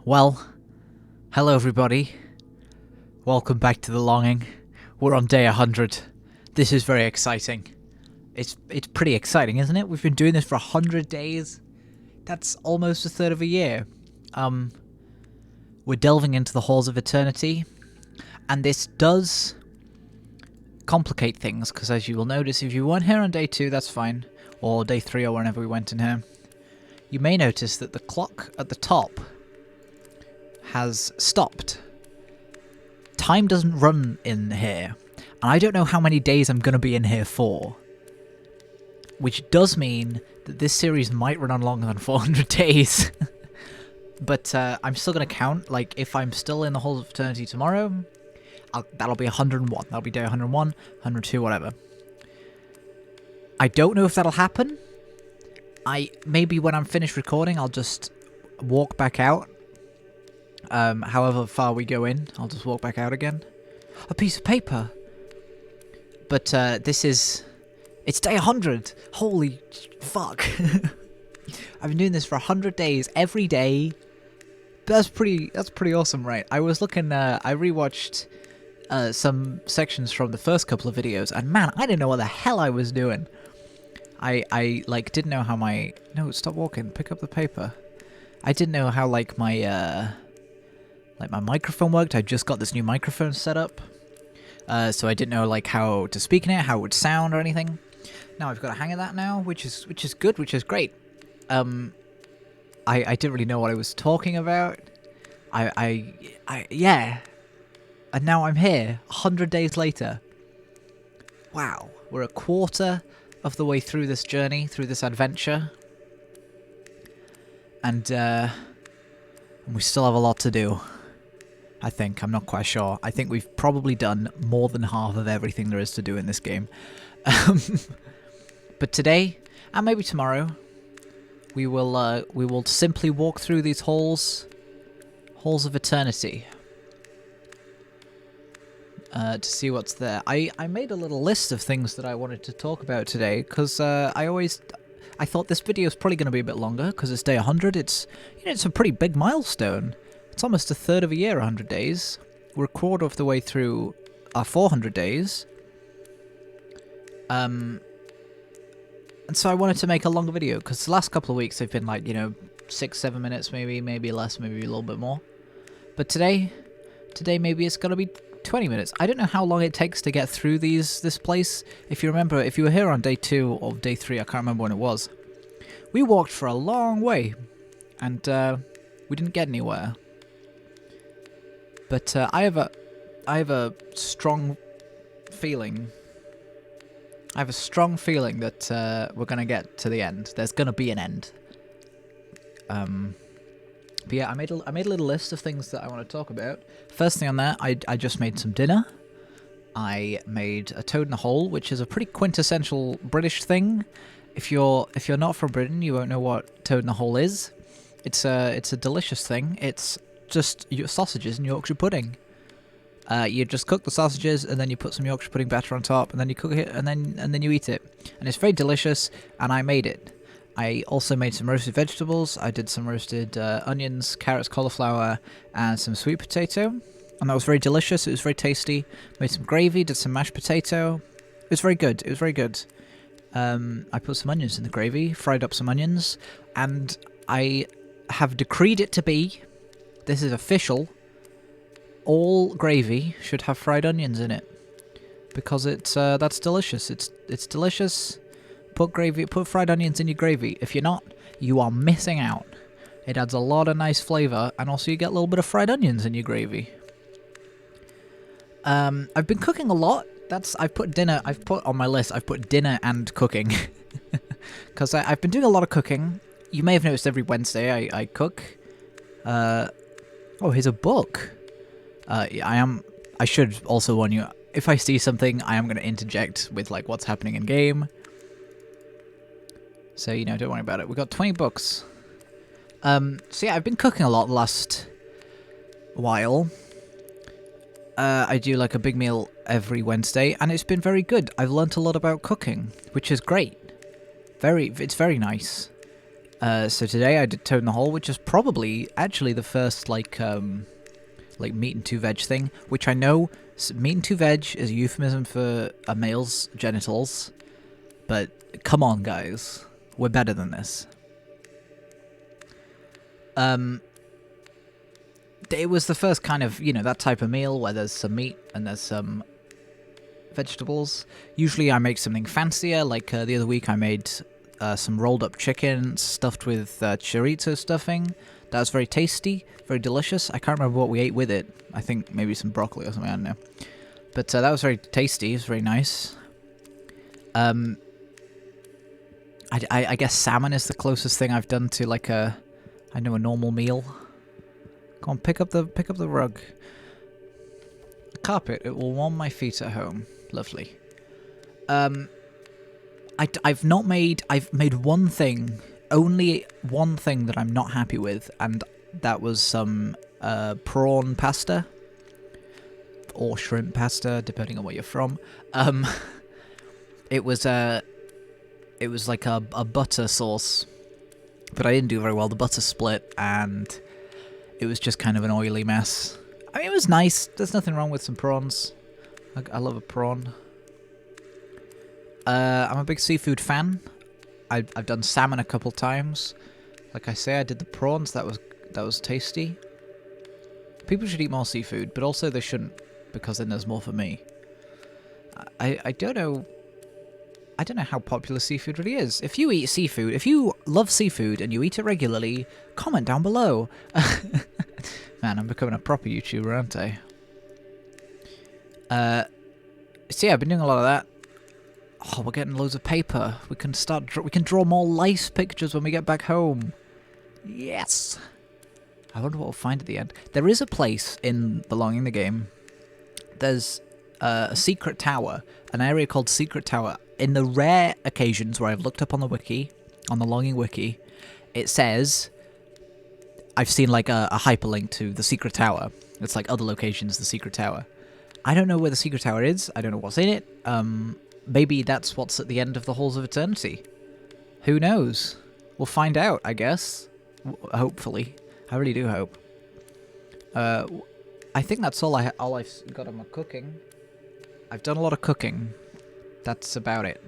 Well, hello everybody. Welcome back to The Longing. We're on day 100. This is very exciting. It's pretty exciting, isn't it? We've been doing this for 100 days. That's almost a third of a year. We're delving into the halls of eternity, and this does complicate things, because as you will notice, if you weren't here on day 2, that's fine, or day 3 or whenever we went in here, you may notice that the clock at the top has stopped. Time doesn't run in here, and I don't know how many days I'm going to be in here for, which does mean that this series might run on longer than 400 days. But I'm still going to count. Like, if I'm still in the Halls of Eternity tomorrow, that'll be 101. That'll be day 101, 102, whatever. I don't know if that'll happen. Maybe when I'm finished recording, I'll just walk back out. However far we go in, I'll just walk back out again. A piece of paper! But it's day 100! Holy fuck! I've been doing this for 100 days, every day. That's pretty awesome, right? I was looking, I rewatched some sections from the first couple of videos, and man, I didn't know what the hell I was doing. I like, didn't know how my... No, stop walking, pick up the paper. I didn't know how, like, my microphone worked. I just got this new microphone set up, so I didn't know like how to speak in it, how it would sound or anything. Now I've got a hang of that now, which is good, which is great. I didn't really know what I was talking about. Yeah, and now I'm here 100 days later. Wow, we're a quarter of the way through this journey, through this adventure, and we still have a lot to do. I think. I'm not quite sure. I think we've probably done more than half of everything there is to do in this game. But today, and maybe tomorrow, we will simply walk through these halls of eternity, to see what's there. I made a little list of things that I wanted to talk about today, because I thought this video is probably going to be a bit longer, because it's day 100. It's a pretty big milestone. It's almost a third of a year, 100 days. We're a quarter of the way through our 400 days. And so I wanted to make a longer video, because the last couple of weeks they've been like, 6-7 minutes maybe less, maybe a little bit more. But today maybe it's going to be 20 minutes. I don't know how long it takes to get through this place. If you remember, if you were here on day 2 or day 3, I can't remember when it was. We walked for a long way, and we didn't get anywhere. But I have a strong feeling. I have a strong feeling that we're gonna get to the end. There's gonna be an end. But yeah, I made a little list of things that I want to talk about. First thing on that, I just made some dinner. I made a toad in the hole, which is a pretty quintessential British thing. If you're not from Britain, you won't know what toad in the hole is. It's a delicious thing. It's just sausages and Yorkshire pudding. You just cook the sausages, and then you put some Yorkshire pudding batter on top, and then you cook it, and then you eat it. And it's very delicious, and I made it. I also made some roasted vegetables. I did some roasted onions, carrots, cauliflower, and some sweet potato. And that was very delicious. It was very tasty. Made some gravy, did some mashed potato. It was very good. It was very good. I put some onions in the gravy, fried up some onions, and I have decreed it to be... This is official. All gravy should have fried onions in it, because that's delicious. It's delicious. Put fried onions in your gravy. If you're not, you are missing out. It adds a lot of nice flavor, and also you get a little bit of fried onions in your gravy. I've been cooking a lot. I've put on my list. I've put dinner and cooking, because I've been doing a lot of cooking. You may have noticed every Wednesday I cook. Oh, here's a book. I should also warn you, if I see something, I am going to interject with, like, what's happening in game. So, don't worry about it. We've got 20 books. So yeah, I've been cooking a lot the last while. I do, like, a big meal every Wednesday, and it's been very good. I've learnt a lot about cooking, which is great. It's very nice. So today I did Toad in the Hole, which is probably actually the first like meat and two veg thing, which I know meat and two veg is a euphemism for a male's genitals, but come on, guys, we're better than this. It was the first kind of, that type of meal where there's some meat and there's some vegetables. Usually I make something fancier, like the other week I made some rolled up chicken stuffed with chorizo stuffing. That was very tasty, very delicious. I can't remember what we ate with it. I think maybe some broccoli or something, I don't know. But that was very tasty, it was very nice. I guess salmon is the closest thing I've done to like a normal meal. Go on, pick up the rug. The carpet, it will warm my feet at home. Lovely. I've made one thing, only one thing that I'm not happy with, and that was some prawn pasta or shrimp pasta, depending on where you're from. It was like a butter sauce, but I didn't do very well. The butter split, and it was just kind of an oily mess. I mean, it was nice. There's nothing wrong with some prawns. I love a prawn. I'm a big seafood fan. I've done salmon a couple times. Like I say, I did the prawns. That was tasty. People should eat more seafood, but also they shouldn't, because then there's more for me. I don't know. I don't know how popular seafood really is. If you eat seafood, if you love seafood and you eat it regularly, comment down below. Man, I'm becoming a proper YouTuber, aren't I? So yeah, I've been doing a lot of that. Oh, we're getting loads of paper. We can draw more lice pictures when we get back home. Yes. I wonder what we'll find at the end. There is a place in Belonging the Game. There's a secret tower, an area called Secret Tower. In the rare occasions where I've looked up on the wiki, on the Longing wiki, it says I've seen like a hyperlink to the Secret Tower. It's like other locations, the Secret Tower. I don't know where the Secret Tower is. I don't know what's in it. Maybe that's what's at the end of the Halls of Eternity. Who knows? We'll find out, I guess. Hopefully. I really do hope. I think that's all I've got on my cooking. I've done a lot of cooking. That's about it.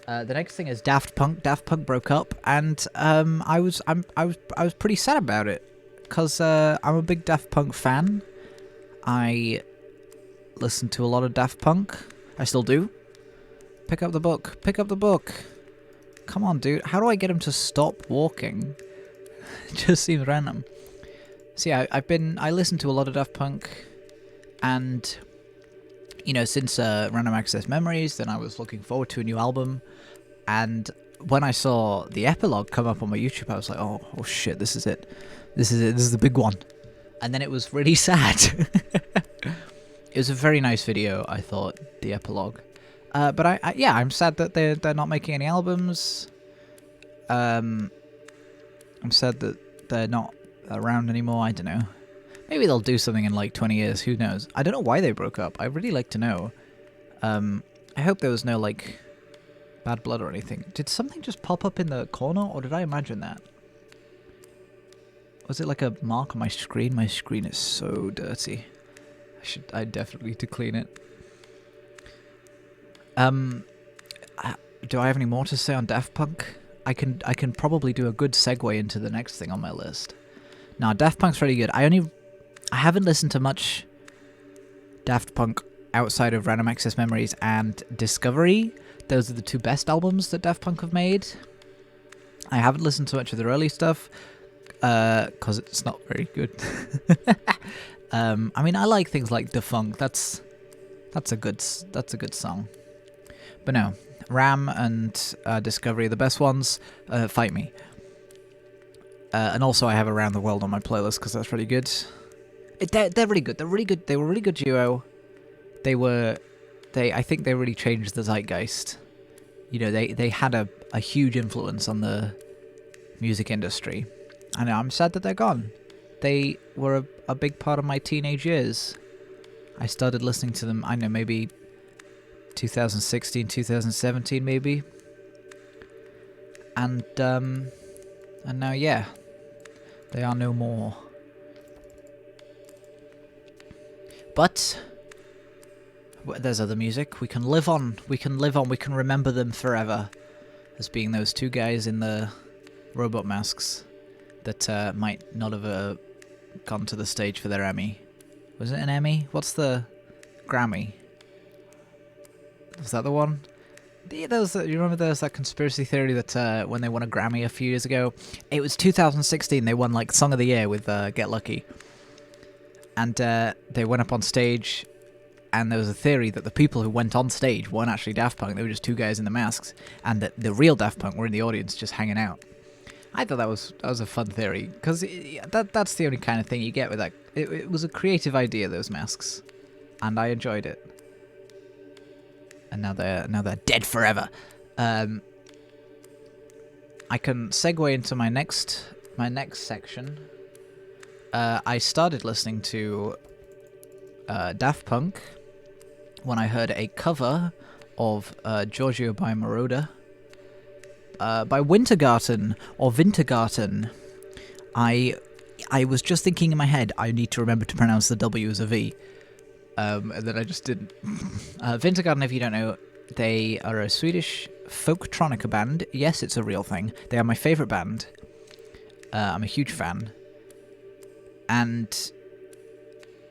The next thing is Daft Punk. Daft Punk broke up, and I was pretty sad about it, because I'm a big Daft Punk fan. I listen to a lot of Daft Punk. I still do. Pick up the book. Pick up the book. Come on, dude. How do I get him to stop walking? It just seems random. So yeah, I listened to a lot of Daft Punk, and since Random Access Memories, then I was looking forward to a new album, and when I saw the epilogue come up on my YouTube, I was like, oh shit, this is it. This is the big one. And then it was really sad. It was a very nice video, I thought, the epilogue. But I'm sad that they're not making any albums. I'm sad that they're not around anymore. I don't know. Maybe they'll do something in like 20 years. Who knows? I don't know why they broke up. I'd really like to know. I hope there was no like bad blood or anything. Did something just pop up in the corner, or did I imagine that? Was it like a mark on my screen? My screen is so dirty. I definitely need to clean it. Do I have any more to say on Daft Punk? I can probably do a good segue into the next thing on my list. Now, Daft Punk's really good. I haven't listened to much Daft Punk outside of Random Access Memories and Discovery. Those are the two best albums that Daft Punk have made. I haven't listened to much of their early stuff, because it's not very good. I mean, I like things like Defunct. That's a good song. But no, Ram and Discovery are the best ones. Fight Me. And also I have Around the World on my playlist, because that's really good. They're really good. They're really good. They were a really good duo. I think they really changed the zeitgeist. They had a huge influence on the music industry. And I'm sad that they're gone. They were a big part of my teenage years. I started listening to them, I don't know, maybe 2016, 2017 maybe. And And now, yeah, they are no more. But there's other music. We can live on. We can live on. We can remember them forever as being those two guys in the robot masks that might not have gone to the stage for their Emmy. Was it an Emmy? What's the Grammy? Was that the one? Yeah, you remember there was that conspiracy theory that when they won a Grammy a few years ago, it was 2016, they won like Song of the Year with Get Lucky. And they went up on stage, and there was a theory that the people who went on stage weren't actually Daft Punk, they were just two guys in the masks, and that the real Daft Punk were in the audience just hanging out. I thought that was a fun theory, because that's the only kind of thing you get with that. It was a creative idea, those masks, and I enjoyed it. And now they're dead forever. I can segue into my next section. I started listening to Daft Punk when I heard a cover of Giorgio by Moroder by Wintergarten or Wintergarten. I was just thinking in my head, I need to remember to pronounce the W as a V. And then I just didn't. Wintergarten, if you don't know, they are a Swedish folktronica band. Yes, it's a real thing. They are my favourite band. I'm a huge fan. And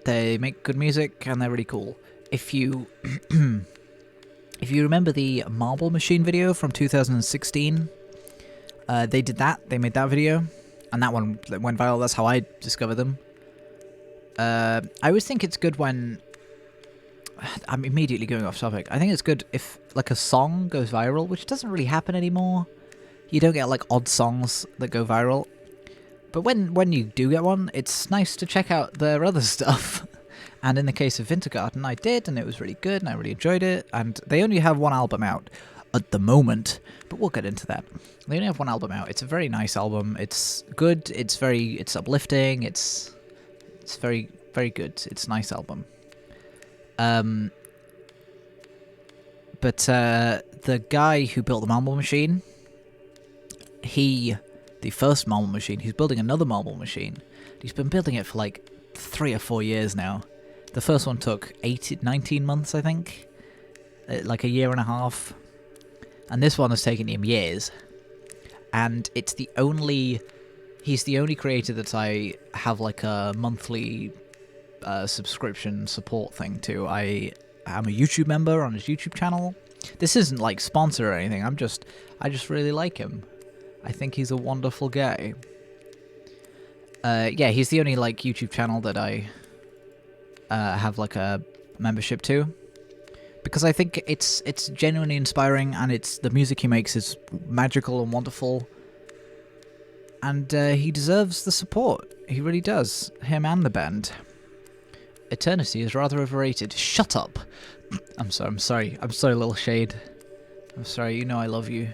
they make good music, and they're really cool. If you if you remember the Marble Machine video from 2016, they did that. They made that video, and that one went viral. That's how I discovered them. I always think it's good when... I'm immediately going off topic. I think it's good if, like, a song goes viral, which doesn't really happen anymore. You don't get, like, odd songs that go viral. But when you do get one, it's nice to check out their other stuff. And in the case of Wintergarten, I did, and it was really good, and I really enjoyed it. And they only have one album out at the moment, but we'll get into that. They only have one album out. It's a very nice album. It's good. It's uplifting. It's very, very good. It's a nice album. But the guy who built the Marble Machine, the first Marble Machine, he's building another Marble Machine. He's been building it for like 3 or 4 years now. The first one took 19 months, I think. Like a year and a half. And this one has taken him years. And he's the only creator that I have like a monthly subscription support thing to. I am a YouTube member on his YouTube channel. This isn't like sponsor or anything. I just really like him. I think he's a wonderful guy. Yeah, he's the only like YouTube channel that I have like a membership to, because I think it's genuinely inspiring, and the music he makes is magical and wonderful, and he deserves the support. He really does. Him and the band. Eternity is rather overrated. Shut up. I'm sorry, little shade. I'm sorry, you know I love you.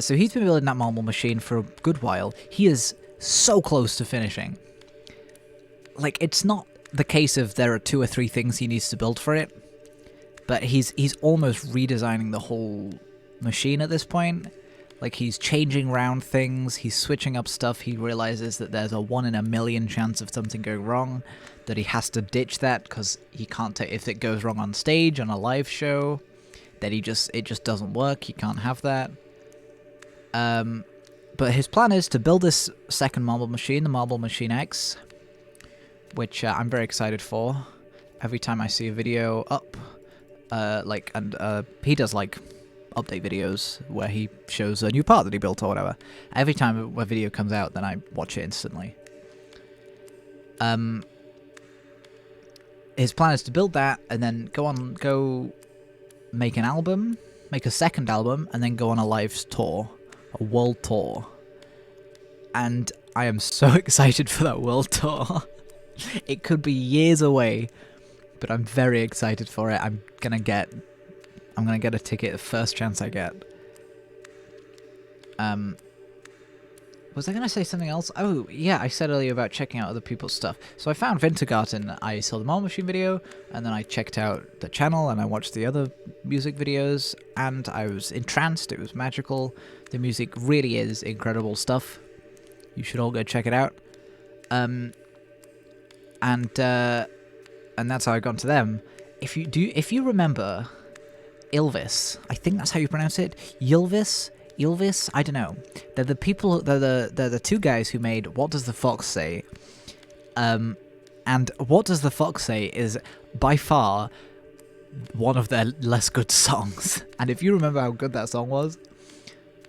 So he's been building that Marble Machine for a good while. He is so close to finishing. Like, it's not the case of there are 2 or 3 things he needs to build for it, but he's almost redesigning the whole machine at this point. Like, he's changing around things, he's switching up stuff. He realizes that there's a 1 in a million chance of something going wrong, that he has to ditch that because he can't take... If it goes wrong on stage, on a live show, that it just doesn't work. He can't have that. But his plan is to build this second Marble Machine, the Marble Machine X, which I'm very excited for. Every time I see a video up, he does like update videos where he shows a new part that he built or whatever. Every time a video comes out, then I watch it instantly. His plan is to build that and then go make an album, make a second album, and then go on a live tour, a world tour. And I am so excited for that world tour. It could be years away, but I'm very excited for it. I'm gonna get a ticket the first chance I get. Was I gonna say something else? Oh, yeah, I said earlier about checking out other people's stuff. So I found Wintergarten. I saw the Marble Machine video, and then I checked out the channel, and I watched the other music videos, and I was entranced. It was magical. The music really is incredible stuff. You should all go check it out. And that's how I got into them. If you remember Ylvis, I think that's how you pronounce it. Ylvis, I don't know. They're the people. They're the two guys who made What Does the Fox Say? And What Does the Fox Say is by far one of their less good songs. And if you remember how good that song was,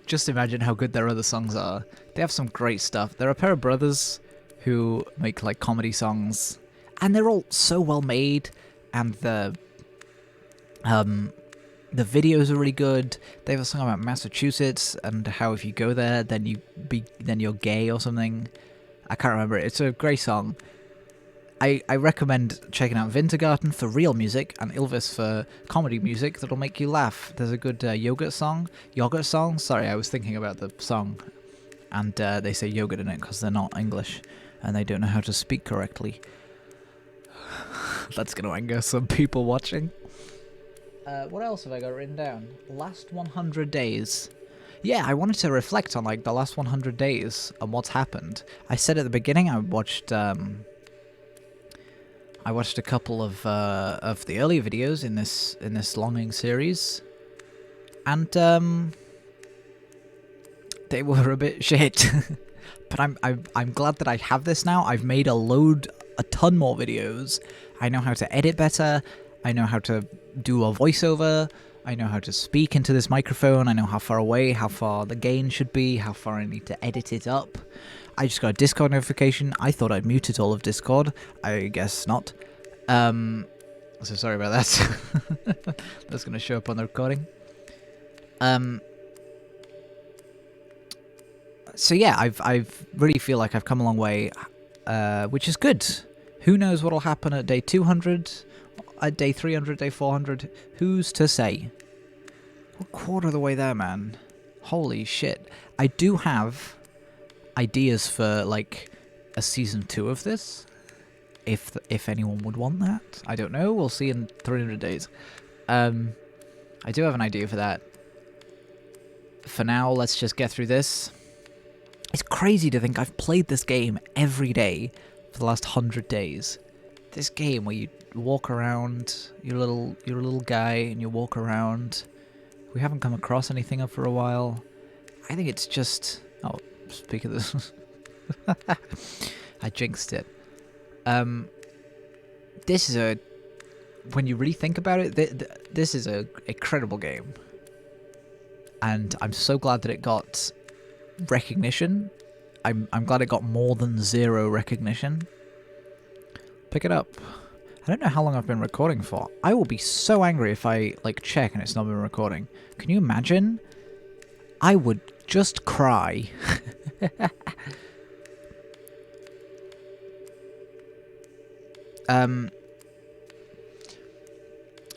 just imagine how good their other songs are. They have some great stuff. They're a pair of brothers who make like comedy songs, and they're all so well made, and the videos are really good. They have a song about Massachusetts and how if you go there, then you're gay or something. I can't remember it. It's a great song. I recommend checking out Wintergarten for real music and Ylvis for comedy music that'll make you laugh. There's a good yogurt song. Sorry, I was thinking about the song. And they say yogurt in it because they're not English and they don't know how to speak correctly. That's going to anger some people watching. What else have I got written down? Last 100 days. Yeah, I wanted to reflect on like the last 100 days and what's happened. I said at the beginning I watched a couple of the earlier videos in this longing series, and they were a bit shit. But I'm glad that I have this now. I've made a ton more videos. I know how to edit better. I know how to do a voiceover. I know how to speak into this microphone. I know how far away, how far the gain should be, how far I need to edit it up. I just got a Discord notification. I thought I'd muted all of Discord. I guess not. So sorry about that. That's going to show up on the recording. So yeah, I've really feel like I've come a long way, which is good. Who knows what'll happen at day 200, at day 300, day 400? Who's to say? We're a quarter of the way there, man. Holy shit. I do have ideas for like a season 2 of this, if anyone would want that. I don't know, we'll see in 300 days. I do have an idea for that. For now, let's just get through this. It's crazy to think I've played this game every day for the last 100 days. This game where you walk around, you're a little guy and you walk around. We haven't come across anything for a while. I think it's just... Oh, speak of this. I jinxed it. This is a... When you really think about it, this is a incredible game. And I'm so glad that it got recognition. I'm glad it got more than 0 recognition. Pick it up. I don't know how long I've been recording for. I will be so angry if I like check and it's not been recording. Can you imagine? I would just cry.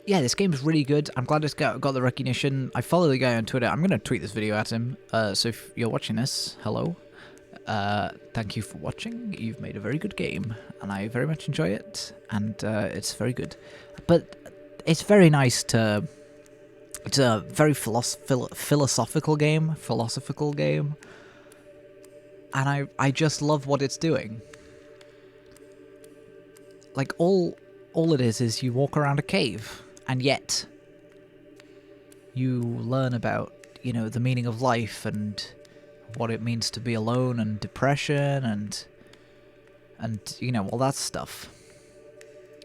Yeah, this game's really good. I'm glad it's got the recognition. I follow the guy on Twitter. I'm going to tweet this video at him. So if you're watching this, hello. Thank you for watching. You've made a very good game, and I very much enjoy it, and it's very good. But it's very nice to... It's a very philosophical game, and I just love what it's doing. Like, all it is you walk around a cave, and yet you learn about, you know, the meaning of life and what it means to be alone and depression and you know, all that stuff.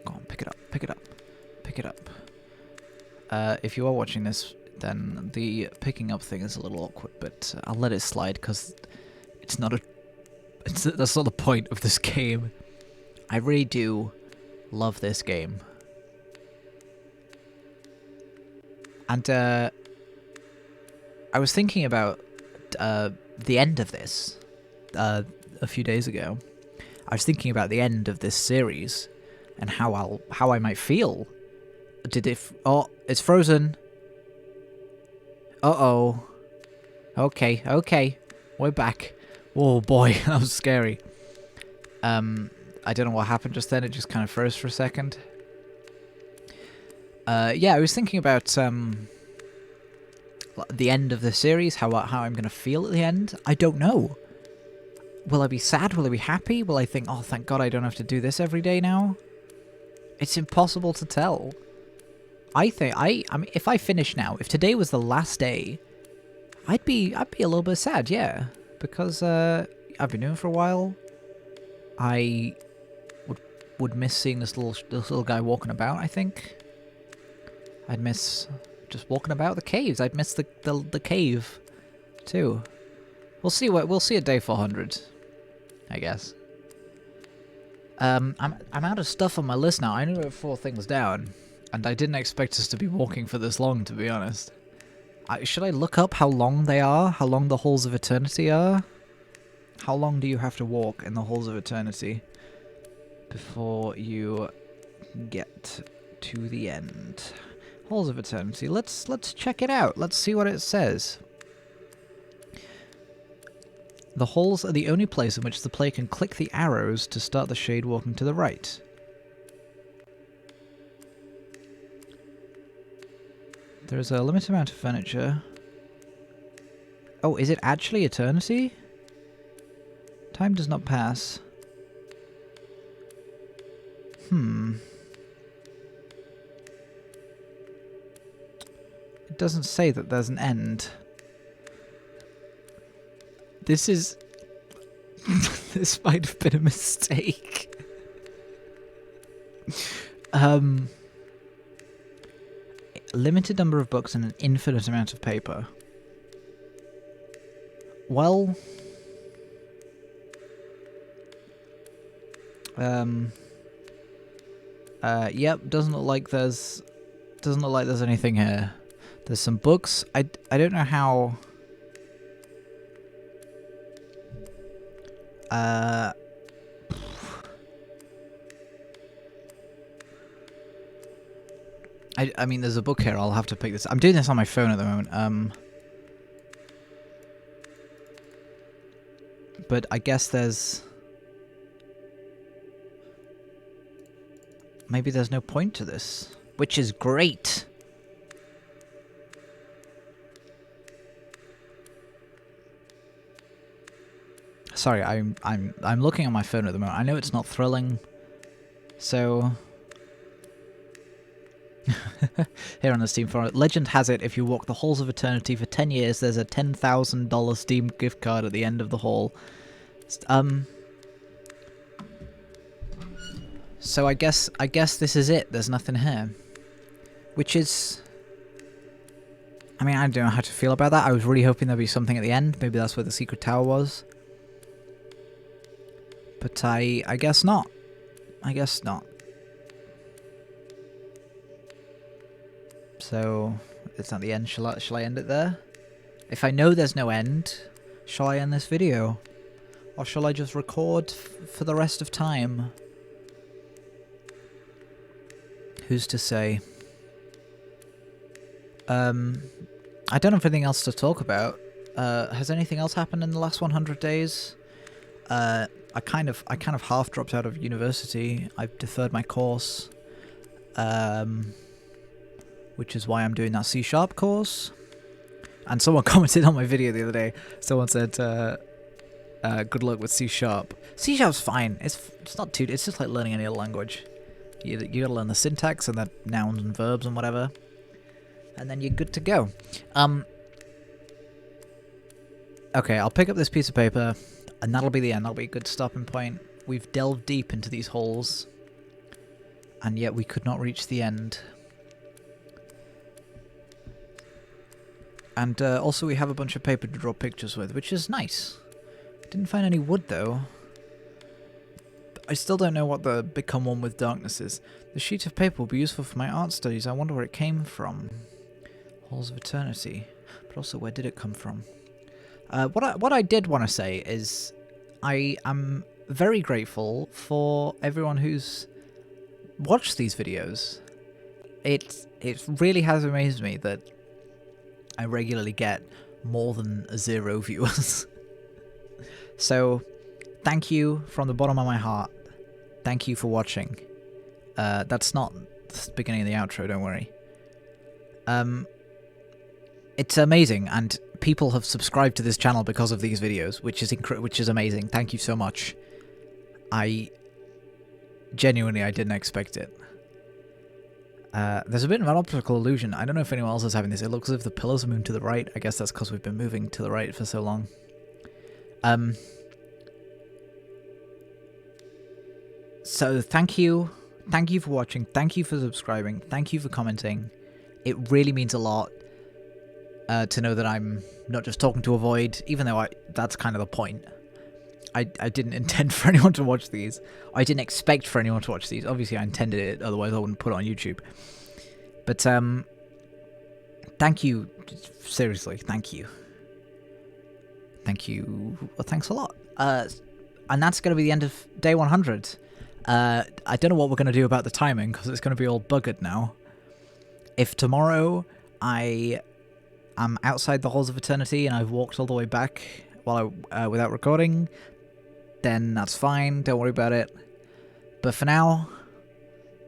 Go on, pick it up. If you are watching this, then the picking up thing is a little awkward, but I'll let it slide because that's not the point of this game. I really do love this game. And I was thinking about the end of this a few days ago. I was thinking about the end of this series and how I might feel. Oh, it's frozen. Uh-oh. Okay. We're back. Oh boy, that was scary. I don't know what happened just then. It just kind of froze for a second. Yeah, I was thinking about the end of the series, how I'm going to feel at the end. I don't know. Will I be sad? Will I be happy? Will I think, oh, thank God I don't have to do this every day now? It's impossible to tell. I mean, if I finish now, if today was the last day, I'd be a little bit sad, yeah, because I've been doing it for a while. I would miss seeing this little guy walking about. I think I'd miss just walking about the caves. I'd miss the cave too. We'll see at day 400, I guess. I'm out of stuff on my list now. I only wrote 4 things down, and I didn't expect us to be walking for this long, to be honest. Should I look up how long they are? How long the Halls of Eternity are? How long do you have to walk in the Halls of Eternity before you get to the end? Halls of Eternity. Let's check it out. Let's see what it says. The halls are the only place in which the player can click the arrows to start the shade walking to the right. There is a limited amount of furniture. Oh, is it actually eternity? Time does not pass. It doesn't say that there's an end. This is... this might have been a mistake. Limited number of books and an infinite amount of paper. Well... yep, doesn't look like there's anything here. There's some books. I don't know how... I mean, there's a book here. I'll have to pick this. I'm doing this on my phone at the moment. But I guess there's... maybe there's no point to this, which is great. Sorry, I'm looking at my phone at the moment. I know it's not thrilling, so here on the Steam forum, legend has it if you walk the Halls of Eternity for 10 years, there's a $10,000 Steam gift card at the end of the hall. So I guess this is it. There's nothing here, which is... I mean, I don't know how to feel about that. I was really hoping there'd be something at the end. Maybe that's where the secret tower was. But I guess not. I guess not. So, it's not the end. Shall I end it there? If I know there's no end, shall I end this video? Or shall I just record for the rest of time? Who's to say? I don't have anything else to talk about. Has anything else happened in the last 100 days? I kind of half dropped out of university. I've deferred my course, which is why I'm doing that C# course. And someone commented on my video the other day. Someone said, "Good luck with C#." C#'s fine. It's not too. It's just like learning any other language. You gotta learn the syntax and the nouns and verbs and whatever, and then you're good to go. Okay, I'll pick up this piece of paper, and that'll be the end. That'll be a good stopping point. We've delved deep into these holes, and yet we could not reach the end. And also we have a bunch of paper to draw pictures with, which is nice. Didn't find any wood, though. I still don't know what the Become One with Darkness is. The sheet of paper will be useful for my art studies. I wonder where it came from. Halls of Eternity. But also, where did it come from? What I did want to say is I am very grateful for everyone who's watched these videos. It really has amazed me that I regularly get more than 0 viewers. So, thank you from the bottom of my heart. Thank you for watching. That's not the beginning of the outro, don't worry. It's amazing, and people have subscribed to this channel because of these videos, which is amazing. Thank you so much. Genuinely, I didn't expect it. There's a bit of an optical illusion. I don't know if anyone else is having this. It looks as if the pillars are moving to the right. I guess that's because we've been moving to the right for so long. So thank you. Thank you for watching. Thank you for subscribing. Thank you for commenting. It really means a lot to know that I'm not just talking to a void, even though that's kind of the point. I didn't intend for anyone to watch these. I didn't expect for anyone to watch these. Obviously, I intended it, otherwise I wouldn't put it on YouTube. But, thank you. Seriously, thank you. Thank you. Well, thanks a lot. And that's going to be the end of day 100. I don't know what we're going to do about the timing, because it's going to be all buggered now. If tomorrow I am outside the Halls of Eternity and I've walked all the way back without recording, then that's fine, don't worry about it. But for now,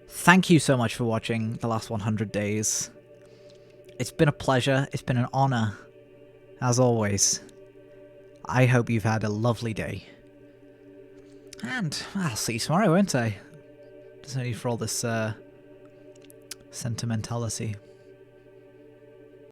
thank you so much for watching the last 100 days. It's been a pleasure, it's been an honor, as always. I hope you've had a lovely day. And I'll see you tomorrow, won't I? There's no need for all this sentimentality.